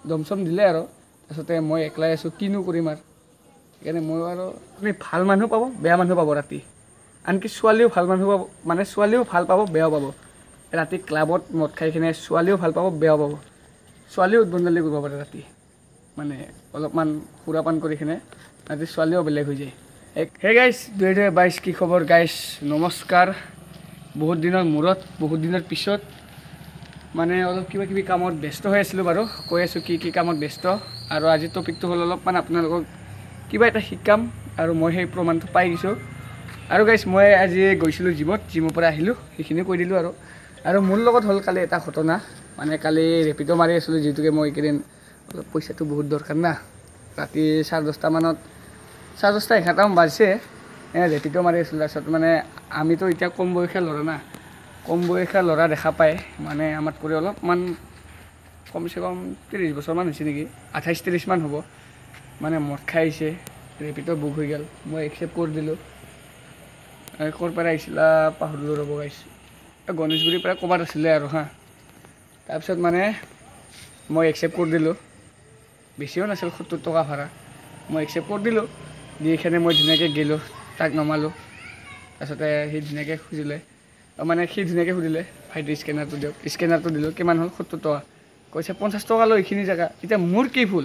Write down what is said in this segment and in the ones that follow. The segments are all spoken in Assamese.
দমচম দিলে আৰু তাৰপিছতে মই একলাই আছোঁ কিনো কৰিম আৰু সেইকাৰণে মই আৰু আপুনি ভাল মানুহ পাব বেয়া মানুহ পাব ৰাতি আনকি ছোৱালীও ভাল মানুহ পাব মানে ছোৱালীও ভাল পাব বেয়াও পাব ৰাতি ক্লাবত মদ খাই কিনে ছোৱালীও ভাল পাব বেয়াও পাব ছোৱালীও উদ্ভণ্ডালি কৰিব পাৰে ৰাতি মানে অলপমান সুৰাপান কৰি কিনে ৰাতি ছোৱালীও বেলেগ হৈ যায় হে গাইছ 2022 কি খবৰ গাইছ নমস্কাৰ বহুত দিনৰ মূৰত বহুত দিনৰ পিছত মানে অলপ কিবা কিবি কামত ব্যস্ত হৈ আছিলোঁ বাৰু কৈ আছোঁ কি কামত ব্যস্ত আৰু আজি টপিকটো হ'ল অলপমান আপোনালোকক কিবা এটা শিকাম আৰু মই সেই প্ৰমাণটো পাই গৈছোঁ আৰু গাইছ মই আজি গৈছিলোঁ জিমৰ পৰা আহিলোঁ সেইখিনি কৈ দিলোঁ আৰু মোৰ লগত হ'ল কালি এটা ঘটনা মানে কালি ৰেপিডো মাৰি আছিলোঁ যিহেতুকে মই এইকেইদিন অলপ পইচাটো বহুত দৰকাৰ না ৰাতি 10:30 মানত 10:30 11টামান বাজিছে ৰেপিডো মাৰি আছিলোঁ তাৰপিছত মানে আমিতো এতিয়া কম বয়সীয়া ল'ৰা না কম বয়সীয়া ল'ৰা দেখা পায় মানে আমাত কৰি অলপমান কমচে কম 30 বছৰমান হৈছে নেকি 28-30 মান হ'ব মানে মদ খাই আহিছে ৰেপিডো বুক হৈ গ'ল মই একচেপ্ট কৰি দিলোঁ ক'ৰ পৰা আহিছিলা পাহৰিলোঁ ৰ'ব গাইছ গণেশগুৰিৰ পৰা ক'ৰবাত আছিলে আৰু হা তাৰপিছত মানে মই একচেপ্ট কৰি দিলোঁ বেছিও নাছিল 70 টকা ভাড়া মই একচেপ্ট কৰি দিলোঁ দি এইখানে মই ধুনীয়াকৈ গ'লোঁ তাক নমালোঁ তাৰপিছতে সি ধুনীয়াকৈ খুজিলে মানে সি ধুনীয়াকৈ সুধিলে ভাইটি স্কেনাৰটো দিয়ক স্কেনাৰটো দিলোঁ কিমান হ'ল 70 টকা কৈছে 50 টকা লৈ এইখিনি জেগা এতিয়া মোৰ কি ভুল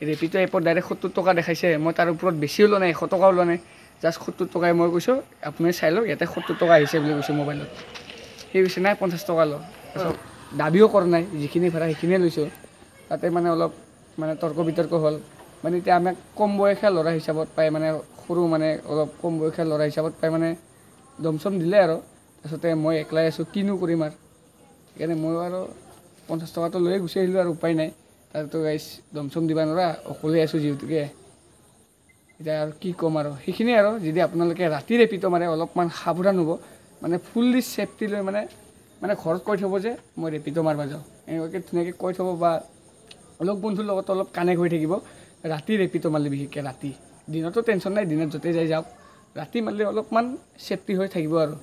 ৰেপিডো এপত ডাইৰেক্ট 70 টকা দেখাইছে মই তাৰ ওপৰত বেছিও লোৱা নাই 100 টকাও লোৱা নাই জাষ্ট 70 টকাই মই কৈছোঁ আপুনি চাই লওক ইয়াতে 70 টকা আহিছে বুলি কৈছোঁ মোবাইলত সি কৈছে নাই 50 টকা লওঁ তাৰপিছত দাবীও কৰা নাই যিখিনি ভাড়া সেইখিনিয়ে লৈছোঁ তাতে মানে অলপ মানে তৰ্ক বিতৰ্ক হ'ল মানে এতিয়া আমাক কম বয়সীয়া ল'ৰা হিচাপত পাই মানে সৰু মানে অলপ কম বয়সীয়া ল'ৰা হিচাপত পাই মানে দমচম দিলে আৰু তাৰপিছতে মই একলাই আছোঁ কিনো কৰিম আৰু সেইকাৰণে মই আৰু 50 টকাটো লৈয়ে গুচি আহিলোঁ আৰু উপায় নাই তাৰতো গাইছ দমচম দিব নোৱাৰা অকলে আছোঁ যিহেতুকে এতিয়া আৰু কি ক'ম আৰু সেইখিনি আৰু যদি আপোনালোকে ৰাতি ৰেপিডো মাৰে অলপমান সাৱধান হ'ব মানে ফুল্লি ছেফটি লৈ মানে ঘৰত কৈ থ'ব যে মই ৰেপিডো মাৰিব যাওঁ এনেকুৱাকৈ ধুনীয়াকৈ কৈ থ'ব বা লগ বন্ধুৰ লগত অলপ কানেক্ট হৈ থাকিব ৰাতি ৰেপিডো মাৰিলে বিশেষকৈ ৰাতি দিনতো টেনশ্যন নাই দিনত য'তে যাই যাওক ৰাতি মাৰিলে অলপমান ছেফটি হৈ থাকিব আৰু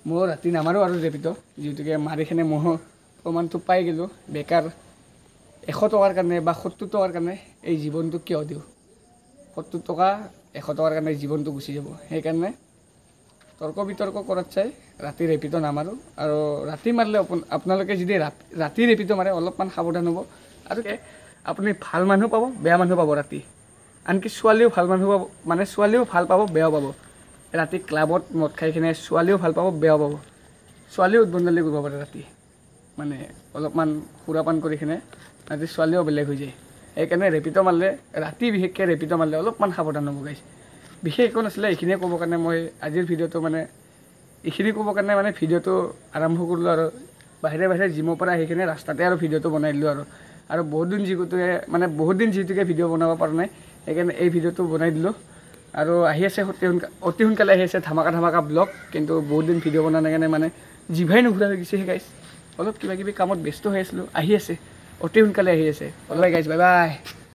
মই ৰাতি নামাৰোঁ আৰু ৰেপিডো যিহেতুকে মাৰিখিনি মই প্ৰমাণটো পাই গ'লোঁ বেকাৰ 100 টকাৰ কাৰণে বা 70 টকাৰ কাৰণে এই জীৱনটো কিয় দিওঁ 70 টকা 100 টকাৰ কাৰণে জীৱনটো গুচি যাব সেইকাৰণে তৰ্ক বিতৰ্ক কৰাত চাই ৰাতি ৰেপিডো নামাৰোঁ আৰু ৰাতি মাৰিলে আপোনালোকে যদি ৰাতি ৰেপিডো মাৰে অলপমান সাৱধান হ'ব আৰু আপুনি ভাল মানুহ পাব বেয়া মানুহ পাব ৰাতি আনকি ছোৱালীও ভাল মানুহ পাব মানে ছোৱালীও ভাল পাব বেয়াও পাব ৰাতি ক্লাবত মদ খাই কিনে ছোৱালীও ভাল পাব বেয়াও পাব ছোৱালীও উদ্ভণ্ডালি কৰিব পাৰে ৰাতি মানে অলপমান সুৰাপান কৰি কিনে ৰাতি ছোৱালীও বেলেগ হৈ যায় সেইকাৰণে ৰেপিডো মাৰিলে ৰাতি বিশেষকৈ ৰেপিডো মাৰিলে অলপমান সাৱধান হ'ব গাইছ বিশেষ একো নাছিলে এইখিনিয়ে ক'বৰ কাৰণে মই আজিৰ ভিডিঅ'টো মানে এইখিনি ক'বৰ কাৰণে মানে ভিডিঅ'টো আৰম্ভ কৰিলোঁ আৰু বাহিৰে জিমৰ পৰা আহি কিনে ৰাস্তাতে আৰু ভিডিঅ'টো বনাই দিলোঁ আৰু বহুত দিন যিহেতুকে ভিডিঅ' বনাব পৰা নাই সেইকাৰণে এই ভিডিঅ'টো বনাই দিলোঁ আৰু আহি আছে অতি সোনকালে আহি আছে ধামাকা ব্লগ কিন্তু বহুত দিন ভিডিঅ' বনোৱা নাই কাৰণে মানে জিভাই নুঘূৰা হৈ গৈছে সেই গাইছ অলপ কিবা কিবি কামত ব্যস্ত হৈ আছিলোঁ আহি আছে অতি সোনকালে আহি আছে অলপ গাইছ বাই বাই